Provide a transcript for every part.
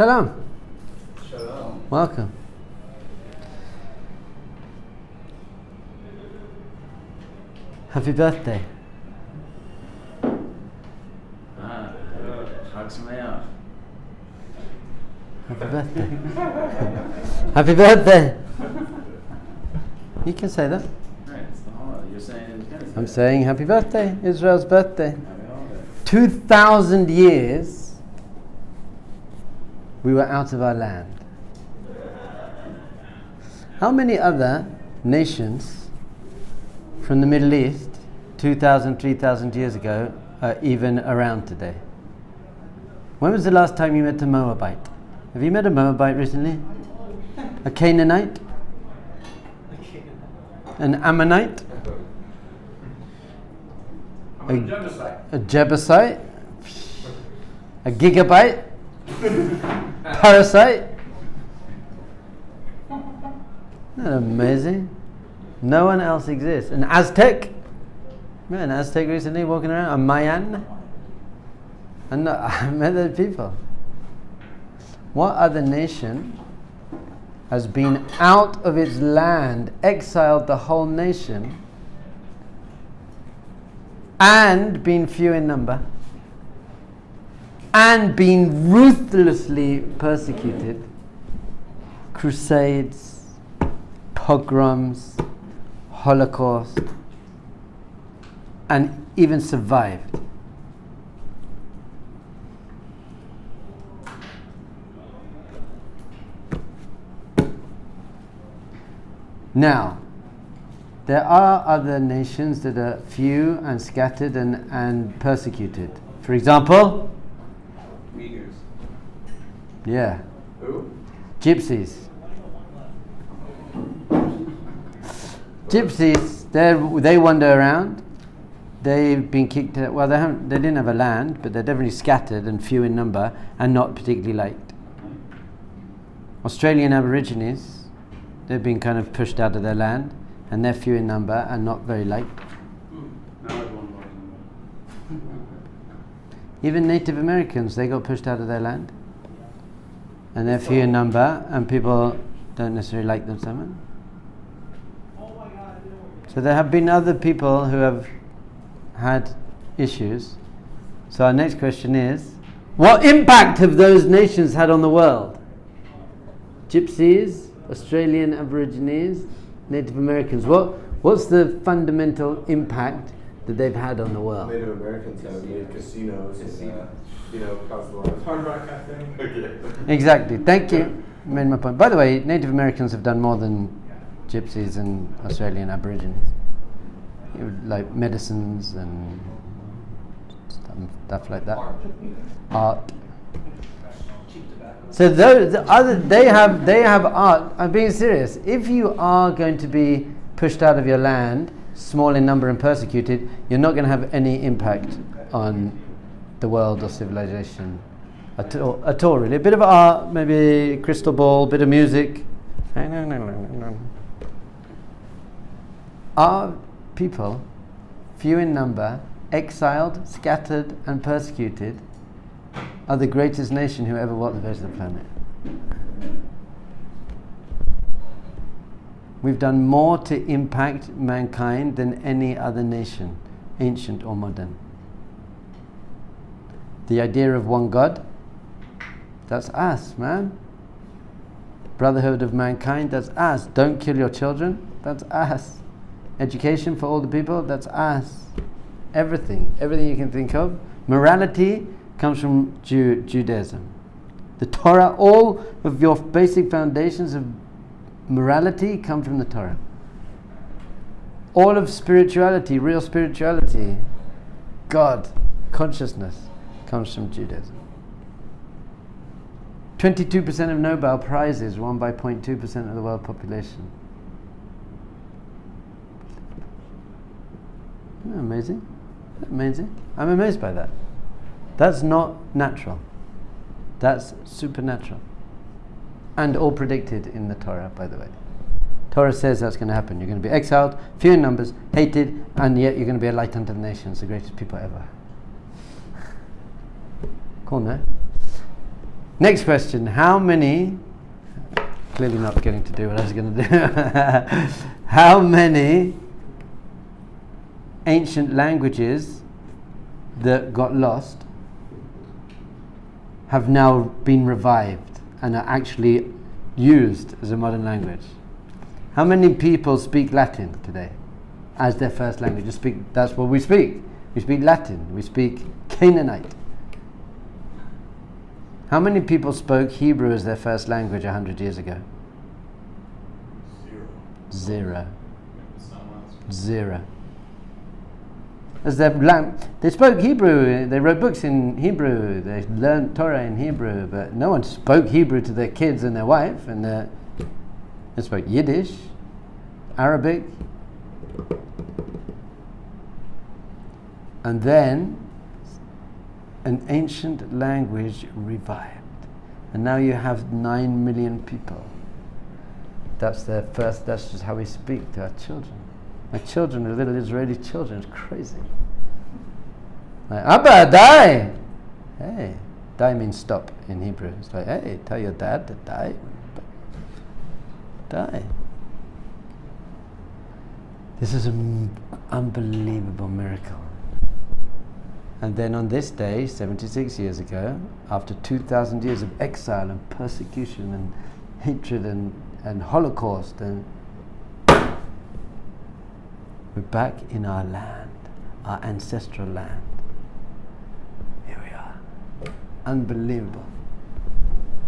Shalom. Shalom. Welcome. Happy birthday. Chag Sameach. Happy birthday. Happy birthday. You can say that. Right, it's the holiday. You're saying Independence Day. I'm saying happy birthday, Israel's birthday. Happy holiday. 2,000 years we were out of our land. How many other nations from the Middle East 2,000, 3,000 years ago are even around today? When was the last time you met a Moabite? Have you met a Moabite recently? A Canaanite? An Ammonite? A Jebusite? A Gigabyte? Parasite? Isn't that amazing? No one else exists. An Aztec? Met an Aztec recently walking around? A Mayan? And I met those people. What other nation has been out of its land, exiled the whole nation, and been few in number, and been ruthlessly persecuted? Crusades, pogroms, Holocaust, and even survived. Now, there are other nations that are few and scattered and persecuted. For example, Uyghurs. yeah, Who? Gypsies. Gypsies, they wander around. They've been kicked out. Well, they didn't have a land, but they're definitely scattered and few in number and not particularly liked. Australian Aborigines, they've been kind of pushed out of their land, and they're few in number and not very liked. Even Native Americans, they got pushed out of their land, and they're few in number, and people don't necessarily like them so much. So there have been other people who have had issues. So our next question is, what impact have those nations had on the world? Gypsies, Australian Aborigines, Native Americans. What's the fundamental impact that they've had on the world? Native Americans have made casinos and, caused a lot of hard rock cafe. Exactly. Thank you. Made my point. By the way, Native Americans have done more than Gypsies and Australian Aborigines. Like medicines and stuff like that. Art. So they have art. I'm being serious. If you are going to be pushed out of your land, small in number and persecuted, you're not going to have any impact on the world or civilization at all really. A bit of art, maybe a crystal ball, a bit of music. Our people, few in number, exiled, scattered and persecuted, are the greatest nation who ever walked the face of the planet. We've done more to impact mankind than any other nation, ancient or modern. The idea of one God, that's us, man. Brotherhood of mankind, that's us. Don't kill your children, that's us. Education for all the people, that's us. Everything you can think of. Morality comes from Judaism. The Torah, all of your basic foundations of morality come from the Torah. All of spirituality, real spirituality, God, consciousness, comes from Judaism. 22% of Nobel Prizes won by 0.2% of the world population. Isn't that amazing? Isn't that amazing? I'm amazed by that. That's not natural. That's supernatural. And all predicted in the Torah, by the way. Torah says that's going to happen. You're going to be exiled, few in numbers, hated, and yet you're going to be a light unto the nations, the greatest people ever. Cool, no? Next question. How many, clearly not getting to do what I was going to do, how many ancient languages that got lost have now been revived and are actually used as a modern language? How many people speak Latin today as their first language? That's what we speak. We speak Latin. We speak Canaanite. How many people spoke Hebrew as their first language 100 years ago? Zero. Zero. As they spoke Hebrew, they wrote books in Hebrew, they learned Torah in Hebrew, but no one spoke Hebrew to their kids and their wife, and they spoke Yiddish, Arabic, and then an ancient language revived. And now you have 9 million people. That's just how we speak to our children. My children are little Israeli children. It's crazy. Like, Abba, die! Hey, die means stop in Hebrew. It's like, hey, tell your dad to die. Die. This is an unbelievable miracle. And then on this day, 76 years ago, after 2,000 years of exile and persecution and hatred and Holocaust, and we're back in our land, our ancestral land. Here we are. Unbelievable.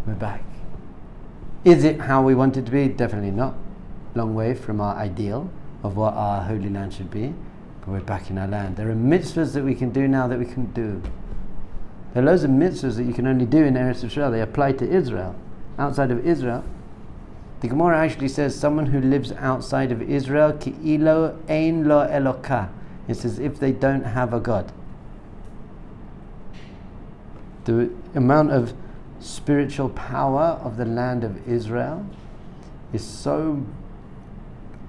We're back. Is it how we want it to be? Definitely not. Long way from our ideal of what our holy land should be. But we're back in our land. There are mitzvahs that we can do now that we couldn't do. There are loads of mitzvahs that you can only do in Eretz Yisrael. They apply to Israel. Outside of Israel, the Gemara actually says someone who lives outside of Israel, ki'ilo ein lo elokah. It's as if they don't have a God. The amount of spiritual power of the land of Israel is so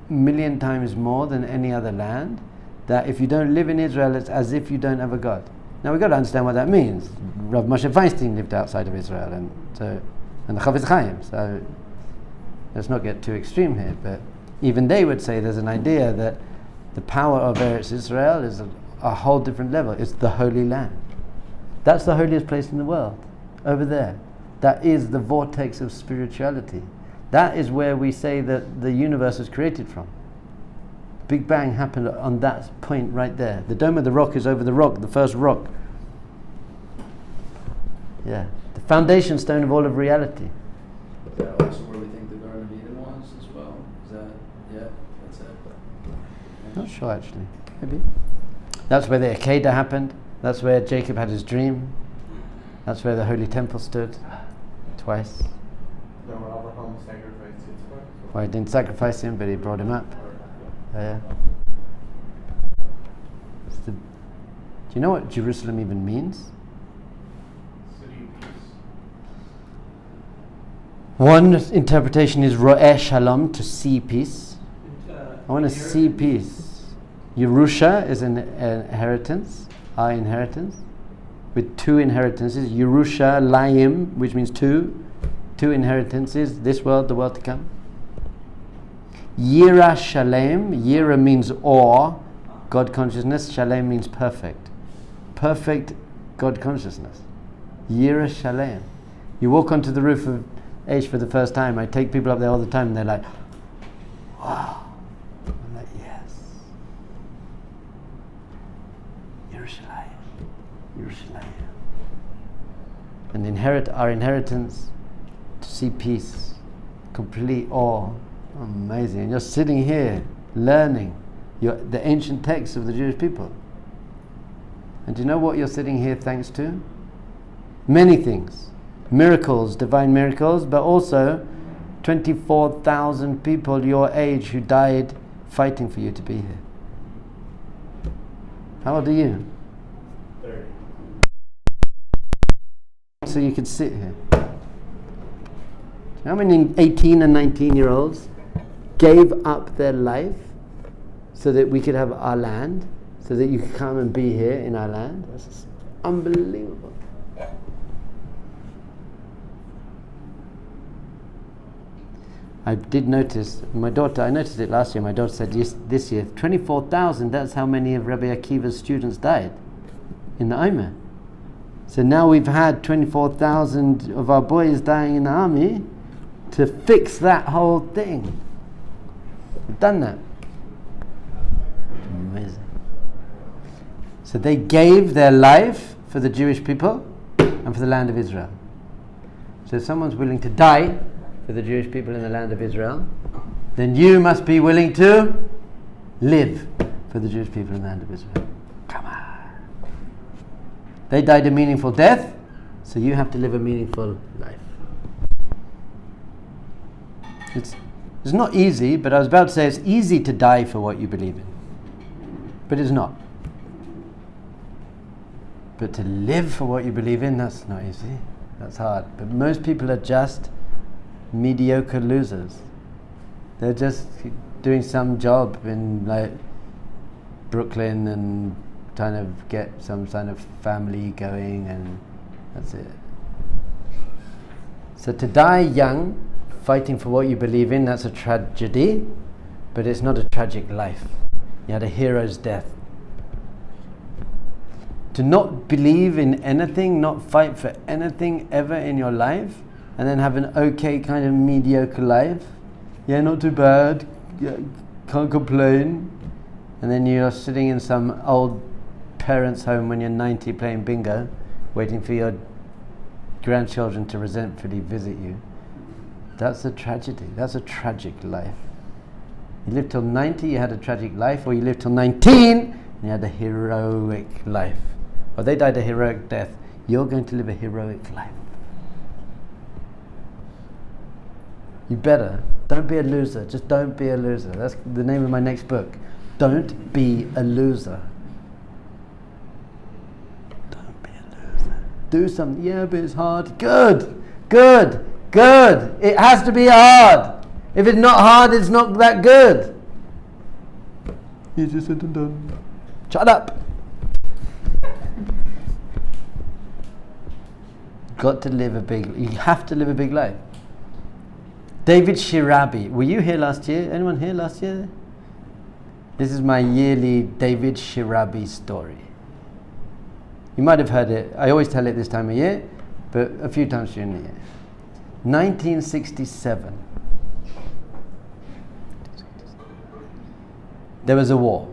million times more than any other land, that if you don't live in Israel, it's as if you don't have a God. Now we've got to understand what that means. Rav Moshe Feinstein lived outside of Israel, and the Chavetz Chaim. So let's not get too extreme here, but even they would say there's an idea that the power of Eretz Israel is a whole different level. It's the Holy Land. That's the holiest place in the world, over there. That is the vortex of spirituality. That is where we say that the universe was created from. Big Bang happened on that point right there. The Dome of the Rock is over the rock, the first rock. Yeah. The foundation stone of all of reality. Is that also where we think the Garden of Eden was as well? Is that, yeah, that's it. Yeah. Not sure actually. Maybe. That's where the Akedah happened. That's where Jacob had his dream. That's where the Holy Temple stood. Twice. No, Abraham sacrificed his wife. Well, he didn't sacrifice him, but he brought him up. Yeah. Do you know what Jerusalem even means? City of peace. One interpretation is Ro'eh Shalom, to see peace. I want to see peace. Yerusha is an inheritance, our inheritance, with 2 inheritances. Yerusha Laim, which means 2 inheritances, this world, the world to come. Yira Shalem, Yira means awe, God consciousness, Shalem means perfect. Perfect God consciousness. Yira Shalem. You walk onto the roof of Aish for the first time. I take people up there all the time and they're like, wow. I'm like, yes. Yerushalayim. Yerushalayim. And our inheritance, to see peace, complete awe. Amazing. And you're sitting here learning the ancient texts of the Jewish people. And do you know what you're sitting here thanks to? Many things. Miracles, divine miracles, but also 24,000 people your age who died fighting for you to be here. How old are you? 30. So you could sit here. How many 18 and 19-year-olds gave up their life so that we could have our land, so that you could come and be here in our land? That's unbelievable. I did notice, I noticed it last year, my daughter said this year, 24,000, that's how many of Rabbi Akiva's students died in the Omer. So now we've had 24,000 of our boys dying in the army to fix that whole thing. We've done that. Amazing. So they gave their life for the Jewish people and for the land of Israel. So if someone's willing to die for the Jewish people in the land of Israel, then you must be willing to live for the Jewish people in the land of Israel. Come on. They died a meaningful death, so you have to live a meaningful life. It's not easy, but I was about to say it's easy to die for what you believe in. But it's not. But to live for what you believe in, that's not easy. That's hard. But most people are just mediocre losers. They're just doing some job in like Brooklyn and trying to get some kind of family going, and that's it. So to die young, fighting for what you believe in, that's a tragedy, but it's not a tragic life. You had a hero's death. To not believe in anything, not fight for anything ever in your life, and then have an okay kind of mediocre life. Yeah, not too bad, yeah, can't complain. And then you're sitting in some old parents' home when you're 90 playing bingo, waiting for your grandchildren to resentfully visit you. That's a tragedy. That's a tragic life. You lived till 90, you had a tragic life, or you lived till 19 and you had a heroic life. Or they died a heroic death. You're going to live a heroic life. You better. Don't be a loser. Just don't be a loser. That's the name of my next book. Don't be a loser. Don't be a loser. Do something. Yeah, but it's hard. Good. It has to be hard. If it's not hard, it's not that good. Easier said than done. Shut up. You have to live a big life. David Shirabi. Were you here last year? Anyone here last year? This is my yearly David Shirabi story. You might have heard it. I always tell it this time of year, but a few times during the year. 1967. There was a war.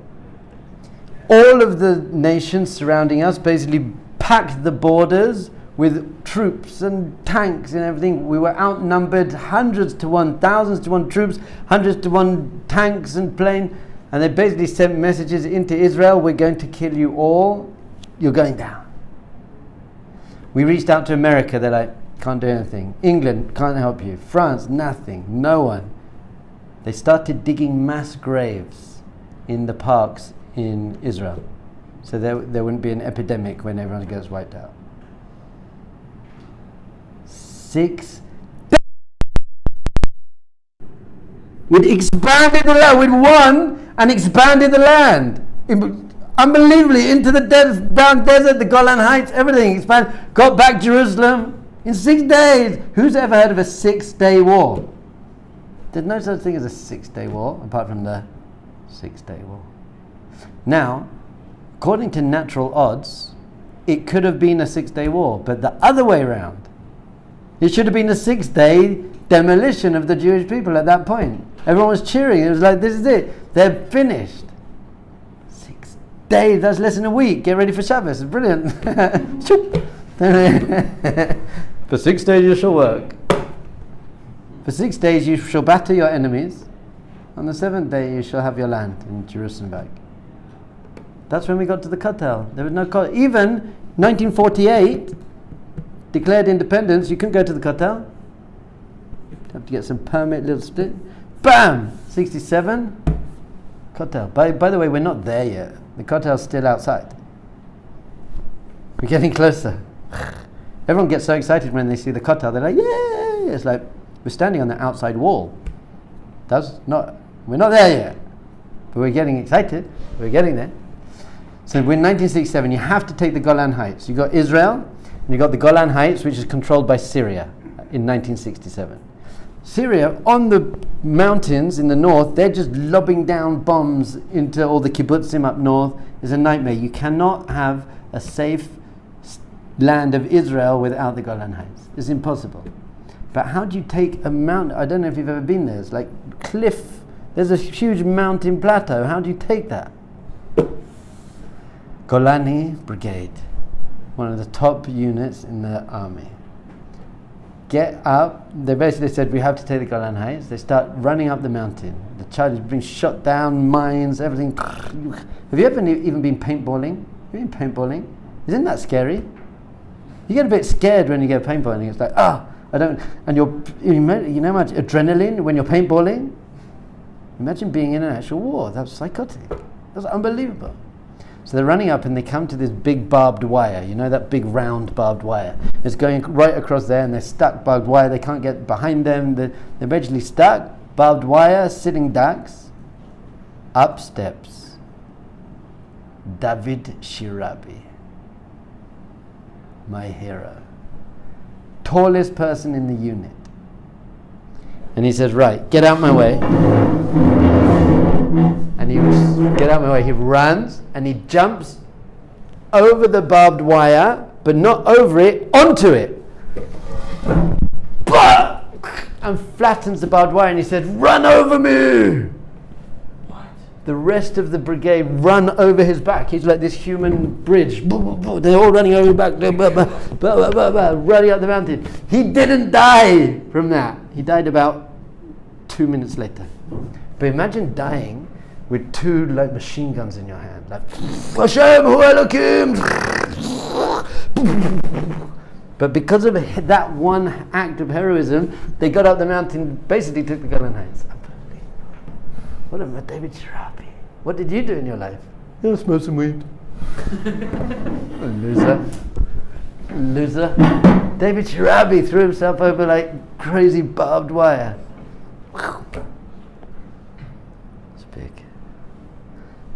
All of the nations surrounding us basically packed the borders with troops and tanks and everything. We were outnumbered hundreds to one, thousands to one troops, hundreds to one tanks and planes. And they basically sent messages into Israel, we're going to kill you all, you're going down. We reached out to America, they're like, can't do anything. England, can't help you. France, nothing, no one. They started digging mass graves in the parks in Israel. So there wouldn't be an epidemic when everyone gets wiped out. 6 We'd expanded the land. We'd won and expanded the land. Unbelievably, into the down desert, the Golan Heights, everything expanded. Got back Jerusalem in 6 days. Who's ever heard of a 6-day war? There's no such thing as a 6-day war, apart from the 6-day war. Now, according to natural odds, it could have been a 6-day war, but the other way around. It should have been a 6-day demolition of the Jewish people at that point. Everyone was cheering. It was like, this is it. They're finished. 6 days, that's less than a week. Get ready for Shabbos. It's brilliant. For 6 days you shall work. For 6 days you shall batter your enemies. On the 7th day you shall have your land in Jerusalem back. That's when we got to the Kotel. There was no Kotel. Even 1948, declared independence, you couldn't go to the Kotel. You have to get some permit, little split. Bam! 67, Kotel. By the way, we're not there yet. The Kotel's still outside. We're getting closer. Everyone gets so excited when they see the Kotel. They're like, yay! It's like, we're standing on the outside wall. We're not there yet. But we're getting excited. We're getting there. So we're in 1967. You have to take the Golan Heights. You've got Israel, and you've got the Golan Heights, which is controlled by Syria in 1967. Syria, on the mountains in the north, they're just lobbing down bombs into all the kibbutzim up north. It's a nightmare. You cannot have a safe land of Israel without the Golan Heights. It's impossible. But how do you take a mountain? I don't know if you've ever been there. It's like cliff. There's a huge mountain plateau. How do you take that? Golani Brigade, one of the top units in the army. Get up. They basically said, we have to take the Golan Heights. They start running up the mountain. The charges being shot down, mines, everything. Have you ever even been paintballing? Have you been paintballing? Isn't that scary? You get a bit scared when you get paintballing. It's like, I don't. And you know how much adrenaline when you're paintballing? Imagine being in an actual war. That's psychotic. That's unbelievable. So they're running up and they come to this big barbed wire. You know that big round barbed wire? It's going right across there and they're stuck barbed wire. They can't get behind them. They're eventually stuck. Barbed wire, sitting ducks. Up steps David Shirabi, my hero. Tallest person in the unit. And he says, right, get out my way. And he runs and he jumps over the barbed wire, but not over it, onto it. And flattens the barbed wire and he said, run over me! What? The rest of the brigade run over his back. He's like this human bridge. They're all running over his back, running up the mountain. He didn't die from that. He died about 2 minutes later. But imagine dying with two like machine guns in your hand, like Hashem Hu Elokim. But because of that one act of heroism, they got up the mountain, basically took the Golan Heights. What about David Shirabi? What did you do in your life? I smoked some weed. Loser. David Shirabi threw himself over like crazy barbed wire. It's big.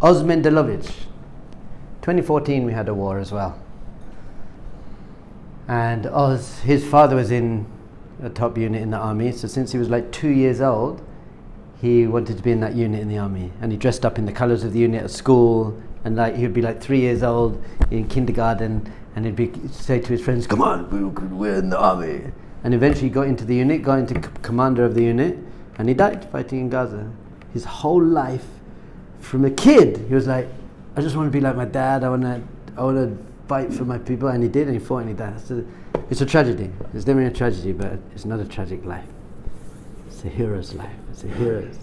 Osman Deich. 2014 we had a war as well. And his father was in a top unit in the army, so since he was like 2 years old, he wanted to be in that unit in the army. And he dressed up in the colours of the unit at school, and like he would be like 3 years old in kindergarten, and he'd say to his friends, come on, we're in the army. And eventually got into the unit, got into commander of the unit, and he died fighting in Gaza. His whole life, from a kid, he was like, I just want to be like my dad, I want to fight for my people, and he did, and he fought, and he died. So it's a tragedy. It's definitely a tragedy, but it's not a tragic life. It's a hero's life. It's a hero's.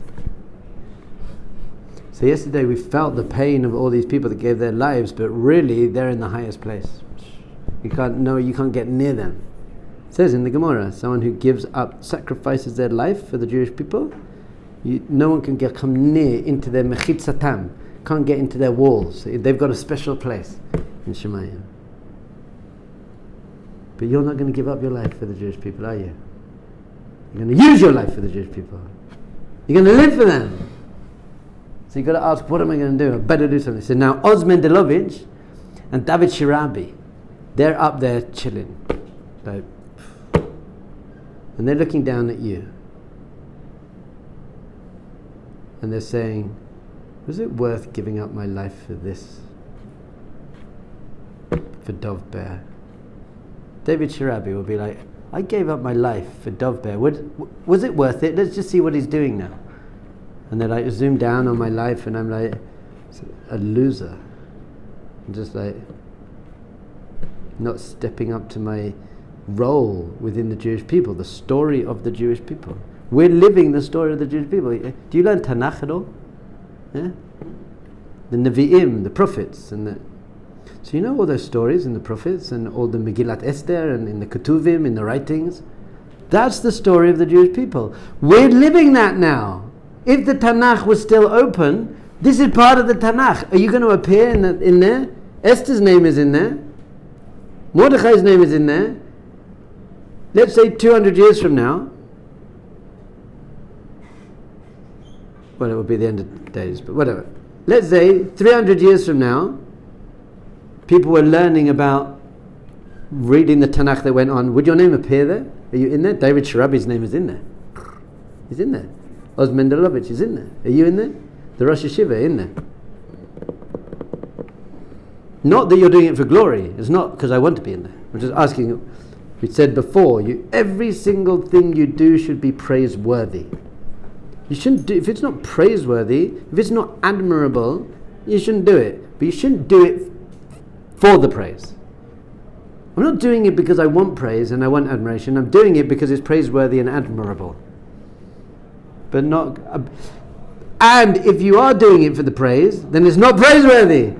So yesterday we felt the pain of all these people that gave their lives, but really they're in the highest place. You can't get near them. It says in the Gemara, someone who gives up, sacrifices their life for the Jewish people, no one can come near into their mechitzatam, can't get into their walls. They've got a special place in Shemayim. But you're not going to give up your life for the Jewish people, are you? You're going to use your life for the Jewish people. You're going to live for them. So you've got to ask, what am I going to do? I better do something. So now Osman Deich and David Shirabi, they're up there chilling. Like, and they're looking down at you. And they're saying, was it worth giving up my life for this? For Dov Ber. David Shirabi will be like, I gave up my life for Dov Ber. Was it worth it? Let's just see what he's doing now. And they're like, zoom down on my life, and I'm like, a loser. I'm just like, not stepping up to my role within the Jewish people, the story of the Jewish people. We're living the story of the Jewish people. Do you learn Tanakh at all? Yeah? The Nevi'im, the prophets, so you know all those stories in the prophets and all the Megillat Esther and in the Ketuvim, in the writings? That's the story of the Jewish people. We're living that now. If the Tanakh was still open, this is part of the Tanakh. Are you going to appear in there? Esther's name is in there. Mordechai's name is in there. Let's say 200 years from now. Well, it will be the end of days, but whatever. Let's say 300 years from now, people were learning about reading the Tanakh that went on. Would your name appear there? Are you in there? David Shirabi's name is in there. He's in there. Osman Deich is in there. Are you in there? The Rosh Hashiva in there. Not that you're doing it for glory. It's not because I want to be in there. I'm just asking. We said before, every single thing you do should be praiseworthy. You shouldn't do, if it's not praiseworthy, if it's not admirable, you shouldn't do it. But you shouldn't do it for the praise. I'm not doing it because I want praise and I want admiration. I'm doing it because it's praiseworthy and admirable. But not. And if you are doing it for the praise, then it's not praiseworthy.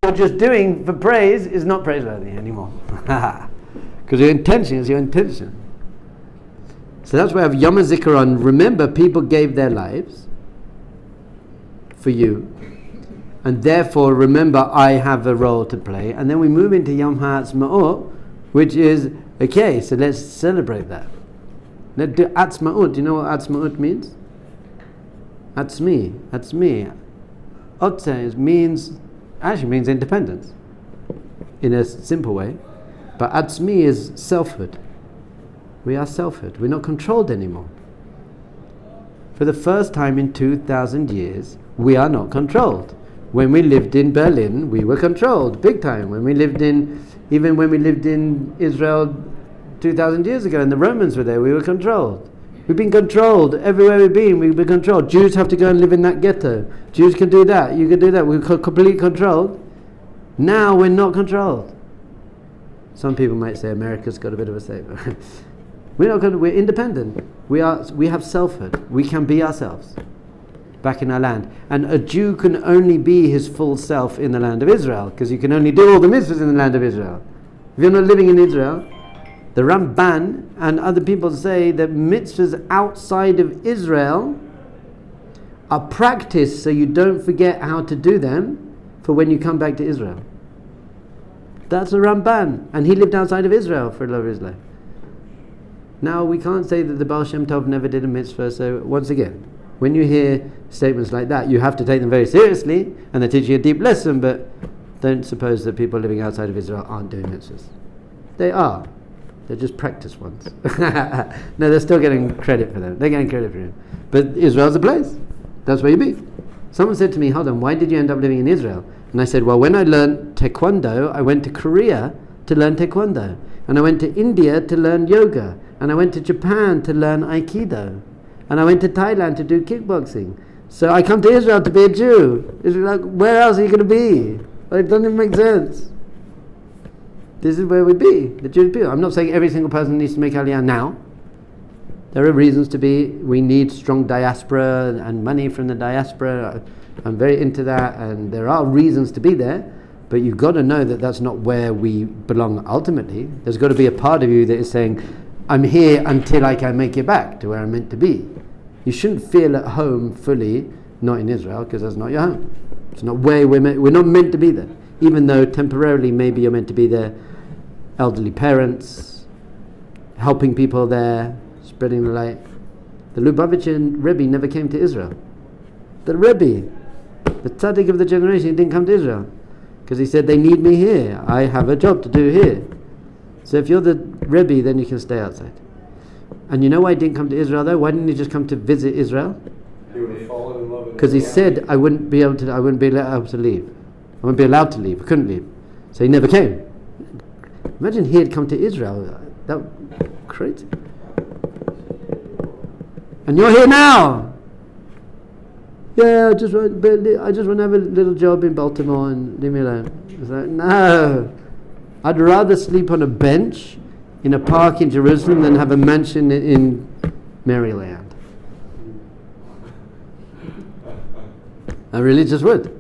What you're just doing for praise is not praiseworthy anymore. Because your intention is your intention. So that's why I have Yom HaZikaron. Remember, people gave their lives for you. And therefore, remember, I have a role to play. And then we move into Yom Ha'atzmaut, which is, okay, so let's celebrate that. Let's do Atzmaut. Do you know what Atzmaut means? Atzmi. Otze actually means independence, in a simple way. But Atzmi is selfhood. We are selfhood. We're not controlled anymore. For the first time in 2,000 years, we are not controlled. When we lived in Berlin, we were controlled, big time. Even when we lived in Israel 2,000 years ago and the Romans were there, we were controlled. We've been controlled. Everywhere we've been controlled. Jews have to go and live in that ghetto. Jews can do that. You can do that. We're completely controlled. Now we're not controlled. Some people might say America's got a bit of a say. We're independent. We have selfhood. We can be ourselves back in our land. And a Jew can only be his full self in the land of Israel, because you can only do all the mitzvahs in the land of Israel. If you're not living in Israel, the Ramban and other people say that mitzvahs outside of Israel are practiced so you don't forget how to do them for when you come back to Israel. That's a Ramban, and he lived outside of Israel for a lot of his life. Now we can't say that the Baal Shem Tov never did a mitzvah, so once again, when you hear statements like that, you have to take them very seriously, and they teach you a deep lesson, but don't suppose that people living outside of Israel aren't doing mitzvahs. They are. They're just practice ones. No, they're still getting credit for them. They're getting credit for him. But Israel's a place. That's where you be. Someone said to me, hold on, why did you end up living in Israel? And I said, well, when I learned Taekwondo, I went to Korea to learn Taekwondo. And I went to India to learn yoga. And I went to Japan to learn Aikido. And I went to Thailand to do kickboxing. So I come to Israel to be a Jew. It's like, where else are you going to be? Like, it doesn't even make sense. This is where we be, the Jewish people. I'm not saying every single person needs to make Aliyah now. There are reasons to be. We need strong diaspora and money from the diaspora. I'm very into that, and there are reasons to be there. But you've got to know that that's not where we belong ultimately. There's got to be a part of you that is saying, I'm here until I can make it back to where I'm meant to be. You shouldn't feel at home fully, not in Israel, because that's not your home. It's not where we're not meant to be there. Even though temporarily maybe you're meant to be there. Elderly parents, helping people there, spreading the light. The Lubavitcher Rebbe never came to Israel. The Rebbe, the tzaddik of the generation, he didn't come to Israel because he said, they need me here. I have a job to do here. So if you're the Rebbe, then you can stay outside. And you know why he didn't come to Israel though? Why didn't he just come to visit Israel? He would have fallen in love with Because he said, I wouldn't be allowed to leave. I wouldn't be allowed to leave. I couldn't leave. So he never came. Imagine he had come to Israel. That crazy. And you're here now. Yeah, I just want to have a little job in Baltimore and leave me alone. It's like, no. I'd rather sleep on a bench in a park in Jerusalem than have a mansion in Maryland. I really just would.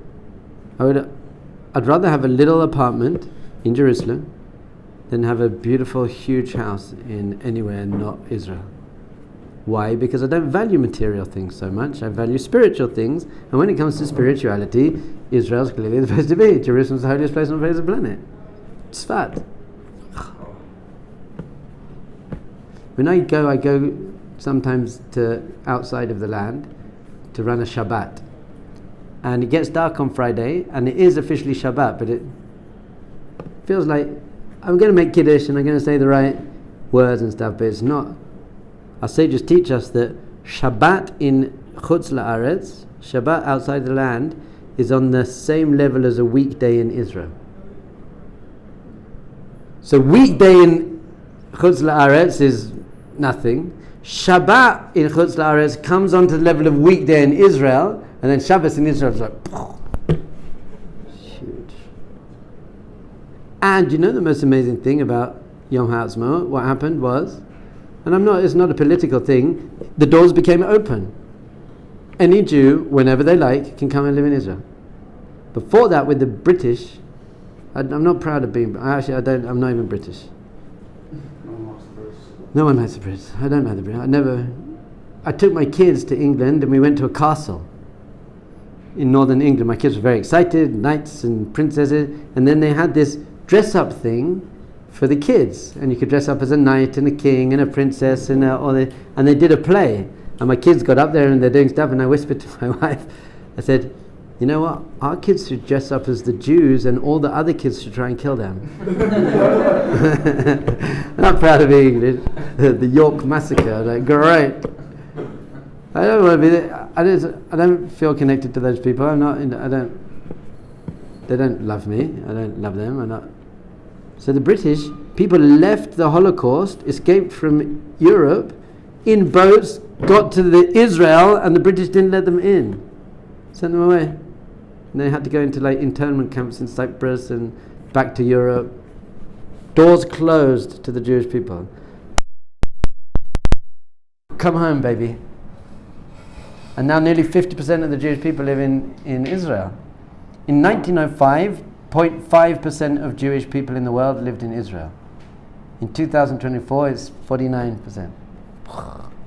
I'd rather have a little apartment in Jerusalem than have a beautiful, huge house in anywhere not Israel. Why? Because I don't value material things so much. I value spiritual things. And when it comes to spirituality, Israel's clearly the place to be. Jerusalem's the holiest place on the face of the planet. Tzfat. When I go sometimes to outside of the land to run a Shabbat. And it gets dark on Friday, and it is officially Shabbat, but it feels like I'm going to make Kiddush and I'm going to say the right words and stuff, but it's not our sages teach us that Shabbat in Chutz La'aretz, Shabbat outside the land, is on the same level as a weekday in Israel. So weekday in Chutz La'aretz is nothing. Shabbat in Chutz La'aretz comes onto the level of weekday in Israel, and then Shabbos in Israel is like huge. And you know the most amazing thing about Yom Ha'atzmaut? What happened was, and it's not a political thing, the doors became open. Any Jew, whenever they like, can come and live in Israel. Before that, with the British, I'm not proud of being. I'm not even British. No one likes the British. I don't like the British. I took my kids to England and we went to a castle in northern England. My kids were very excited, knights and princesses, and then they had this dress-up thing for the kids, and you could dress up as a knight and a king and a princess and they did a play. And my kids got up there and they're doing stuff, and I whispered to my wife, I said, you know what, our kids should dress up as the Jews and all the other kids should try and kill them. I'm not proud of being English. The York Massacre. I was like, great. I don't want to be there. I don't feel connected to those people. They don't love me. I don't love them. So the British, people left the Holocaust, escaped from Europe in boats, got to Israel, and the British didn't let them in. Sent them away. And they had to go into internment camps in Cyprus and back to Europe. Doors closed to the Jewish people. Come home, baby. And now nearly 50% of the Jewish people live in Israel. In 1905, 0.5% of Jewish people in the world lived in Israel. In 2024, it's 49%.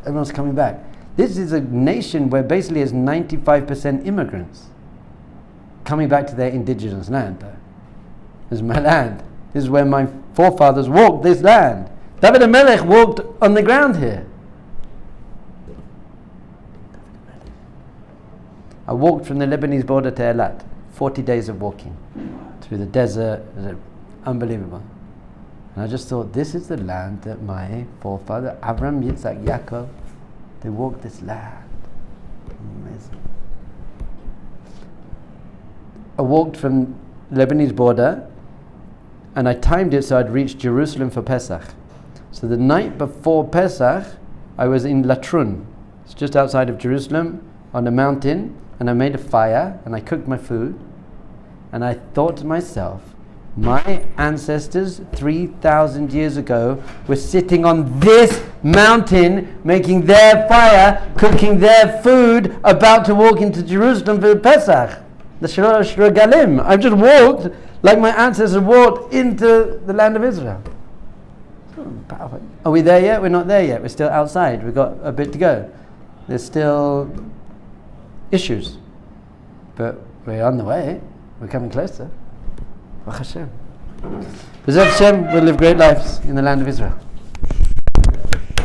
Everyone's coming back. This is a nation where basically it's 95% immigrants coming back to their indigenous land. This is my land. This is where my forefathers walked this land. David HaMelech walked on the ground here. I walked from the Lebanese border to Eilat. 40 days of walking through the desert. It was unbelievable. And I just thought, this is the land that my forefather, Abraham, Yitzhak, Yaakov, they walked this land. Amazing. I walked from Lebanese border and I timed it so I'd reach Jerusalem for Pesach. So the night before Pesach, I was in Latrun. It's just outside of Jerusalem on a mountain, and I made a fire and I cooked my food. And I thought to myself, my ancestors 3,000 years ago were sitting on this mountain, making their fire, cooking their food, about to walk into Jerusalem for Pesach. The Shirabi. I've just walked like my ancestors walked into the land of Israel. Are we there yet? We're not there yet. We're still outside. We've got a bit to go. There's still issues. But we're on the way. We're coming closer. Baruch Hashem. B'ezrat Hashem, we'll live great lives in the land of Israel.